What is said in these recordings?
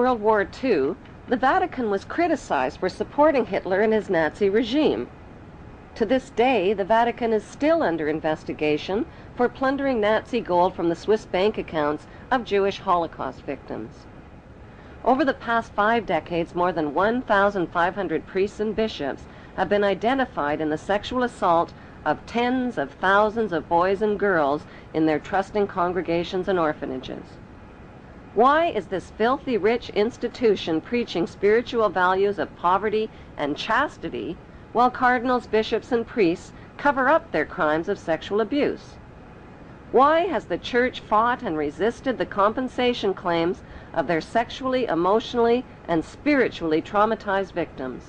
World War II, the Vatican was criticized for supporting Hitler and his Nazi regime. To this day, the Vatican is still under investigation for plundering Nazi gold from the Swiss bank accounts of Jewish Holocaust victims. Over the past 5 decades, more than 1,500 priests and bishops have been identified in the sexual assault of tens of thousands of boys and girls in their trusting congregations and orphanages. Why is this filthy rich institution preaching spiritual values of poverty and chastity while cardinals, bishops, and priests cover up their crimes of sexual abuse? Why has the Church fought and resisted the compensation claims of their sexually, emotionally, and spiritually traumatized victims?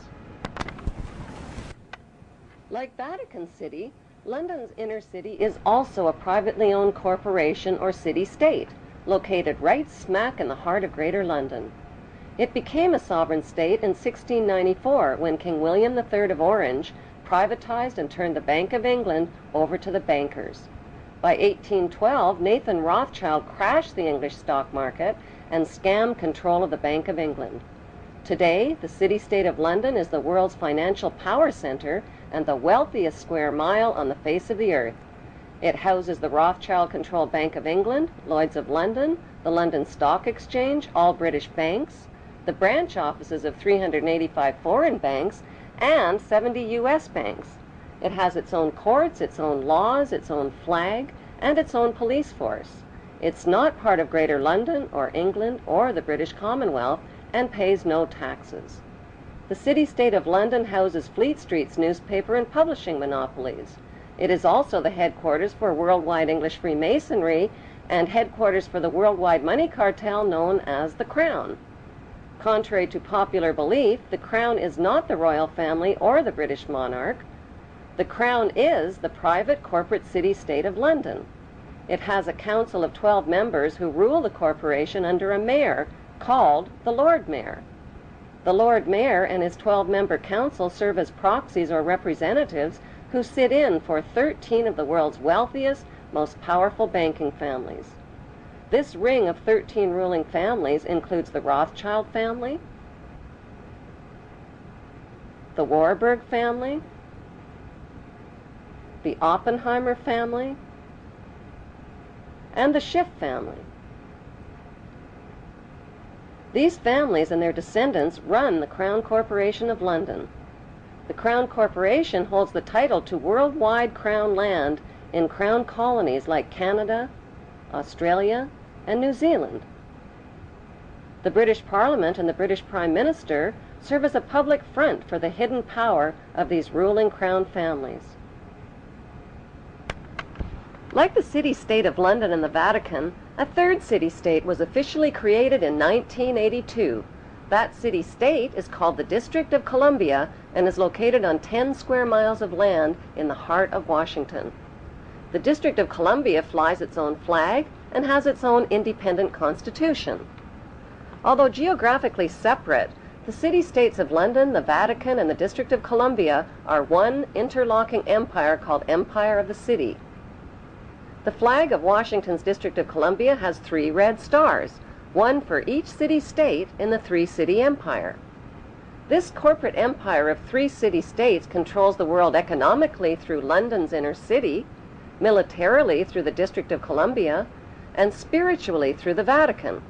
Like Vatican City, London's inner city is also a privately owned corporation or city-state, located right smack in the heart of Greater London. It became a sovereign state in 1694 when King William III of Orange privatized and turned the Bank of England over to the bankers. By 1812, Nathan Rothschild crashed the English stock market and scammed control of the Bank of England. Today, the city-state of London is the world's financial power center and the wealthiest square mile on the face of the earth. It houses the Rothschild-controlled Bank of England, Lloyd's of London, the London Stock Exchange, all British banks, the branch offices of 385 foreign banks, and 70 U.S. banks. It has its own courts, its own laws, its own flag, and its own police force. It's not part of Greater London or England or the British Commonwealth and pays no taxes. The city-state of London houses Fleet Street's newspaper and publishing monopolies. It is also the headquarters for worldwide English Freemasonry and headquarters for the worldwide money cartel known as the Crown. Contrary to popular belief, the Crown is not the royal family or the British monarch. The Crown is the private corporate city-state of London. It has a council of 12 members who rule the corporation under a mayor called the Lord Mayor. The Lord Mayor and his 12-member council serve as proxies or representatives who sit in for 13 of the world's wealthiest, most powerful banking families. This ring of 13 ruling families includes the Rothschild family, the Warburg family, the Oppenheimer family, and the Schiff family. These families and their descendants run the Crown Corporation of London. The Crown Corporation holds the title to worldwide Crown land in Crown colonies like Canada, Australia, and New Zealand. The British Parliament and the British Prime Minister serve as a public front for the hidden power of these ruling Crown families. Like the city-state of London and the Vatican, a third city-state was officially created in 1982. That city-state is called the District of Columbia and is located on 10 square miles of land in the heart of Washington. The District of Columbia flies its own flag and has its own independent constitution. Although geographically separate, the city-states of London, the Vatican, and the District of Columbia are one interlocking empire called Empire of the City. The flag of Washington's District of Columbia has 3 red stars, one for each city-state in the 3-city empire. This corporate empire of 3 city-states controls the world economically through London's inner city, militarily through the District of Columbia, and spiritually through the Vatican.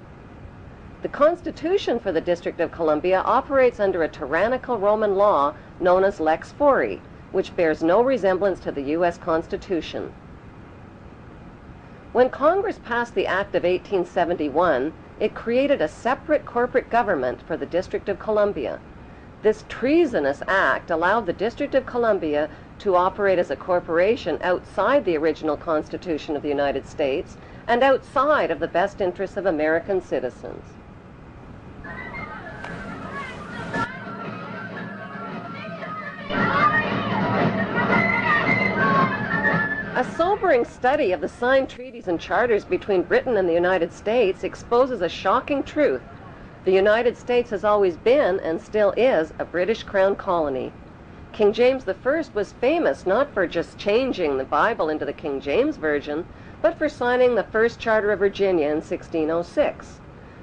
The Constitution for the District of Columbia operates under a tyrannical Roman law known as Lex Fori, which bears no resemblance to the U.S. Constitution. When Congress passed the Act of 1871, it created a separate corporate government for the District of Columbia. This treasonous act allowed the District of Columbia to operate as a corporation outside the original Constitution of the United States and outside of the best interests of American citizens. A sobering study of the signed treaties and charters between Britain and the United States exposes a shocking truth. The United States has always been, and still is, a British Crown colony. King James I was famous not for just changing the Bible into the King James Version, but for signing the First Charter of Virginia in 1606.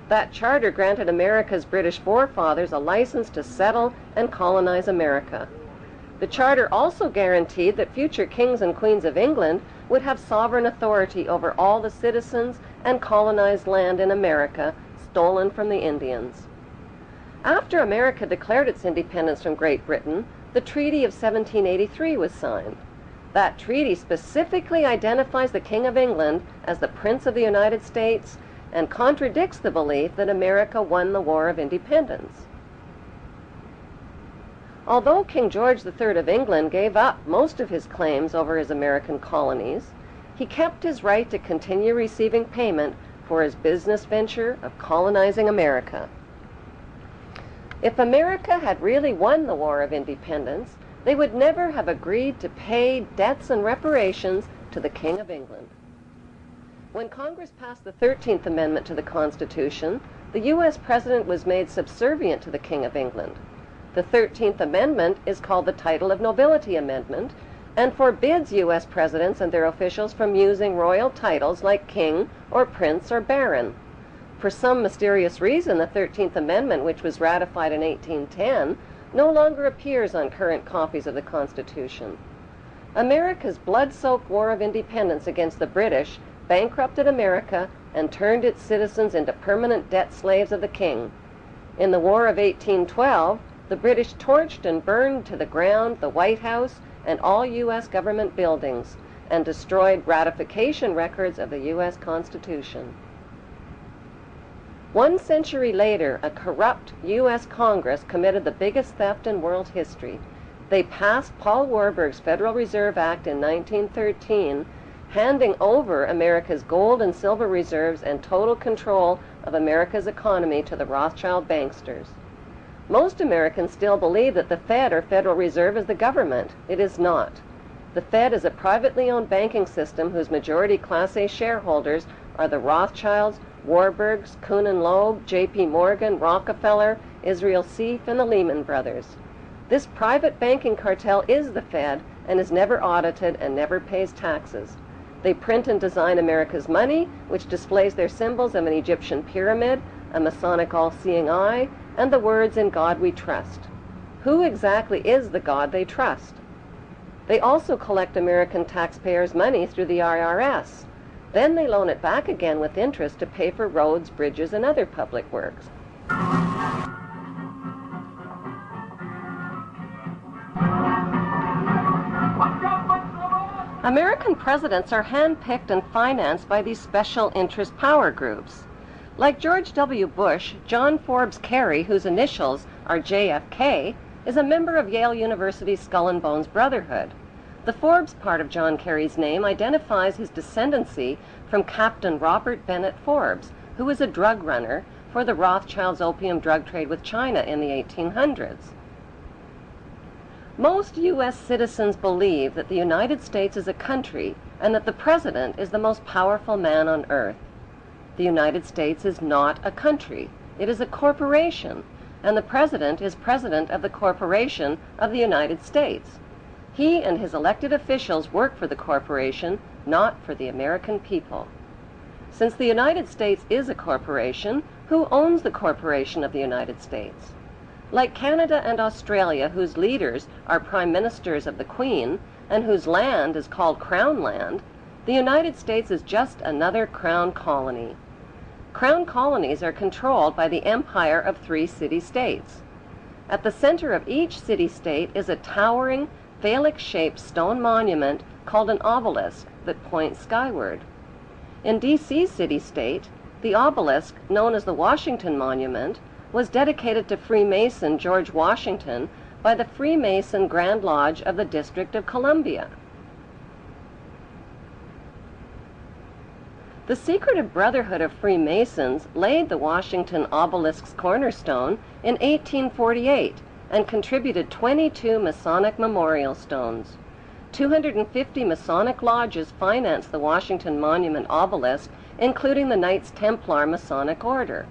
That charter granted America's British forefathers a license to settle and colonize America. The charter also guaranteed that future kings and queens of England would have sovereign authority over all the citizens and colonized land in America stolen from the Indians. After America declared its independence from Great Britain, the Treaty of 1783 was signed. That treaty specifically identifies the King of England as the Prince of the United States and contradicts the belief that America won the War of Independence. Although King George III of England gave up most of his claims over his American colonies, he kept his right to continue receiving payment for his business venture of colonizing America. If America had really won the War of Independence, they would never have agreed to pay debts and reparations to the King of England. When Congress passed the 13th Amendment to the Constitution, the U.S. President was made subservient to the King of England. The 13th Amendment is called the Title of Nobility Amendment and forbids U.S. presidents and their officials from using royal titles like king or prince or baron. For some mysterious reason, the 13th Amendment, which was ratified in 1810, no longer appears on current copies of the Constitution. America's blood-soaked War of Independence against the British bankrupted America and turned its citizens into permanent debt slaves of the king. In the War of 1812, the British torched and burned to the ground the White House and all U.S. government buildings and destroyed ratification records of the U.S. Constitution. 1 century later, a corrupt U.S. Congress committed the biggest theft in world history. They passed Paul Warburg's Federal Reserve Act in 1913, handing over America's gold and silver reserves and total control of America's economy to the Rothschild banksters. Most Americans still believe that the Fed or Federal Reserve is the government. It is not. The Fed is a privately owned banking system whose majority Class A shareholders are the Rothschilds, Warburgs, Kuhn and Loeb, J.P. Morgan, Rockefeller, Israel Seif, and the Lehman Brothers. This private banking cartel is the Fed and is never audited and never pays taxes. They print and design America's money, which displays their symbols of an Egyptian pyramid, a Masonic all-seeing eye, and the words "In God We Trust." Who exactly is the God they trust? They also collect American taxpayers' money through the IRS. Then they loan it back again with interest to pay for roads, bridges, and other public works. American presidents are handpicked and financed by these special interest power groups. Like George W. Bush, John Forbes Kerry, whose initials are JFK, is a member of Yale University's Skull and Bones Brotherhood. The Forbes part of John Kerry's name identifies his descendancy from Captain Robert Bennett Forbes, who was a drug runner for the Rothschilds' opium drug trade with China in the 1800s. Most U.S. citizens believe that the United States is a country and that the President is the most powerful man on earth. The United States is not a country. It is a corporation, and the President is President of the Corporation of the United States. He and his elected officials work for the corporation, not for the American people. Since the United States is a corporation, who owns the corporation of the United States? Like Canada and Australia, whose leaders are prime ministers of the Queen and whose land is called Crown Land, the United States is just another crown colony. Crown colonies are controlled by the empire of 3 city-states. At the center of each city-state is a towering, phallic-shaped stone monument called an obelisk that points skyward. In D.C.'s city-state, the obelisk, known as the Washington Monument, was dedicated to Freemason George Washington by the Freemason Grand Lodge of the District of Columbia. The secretive Brotherhood of Freemasons laid the Washington obelisk's cornerstone in 1848 and contributed 22 Masonic memorial stones. 250 Masonic lodges financed the Washington Monument obelisk, including the Knights Templar Masonic Order.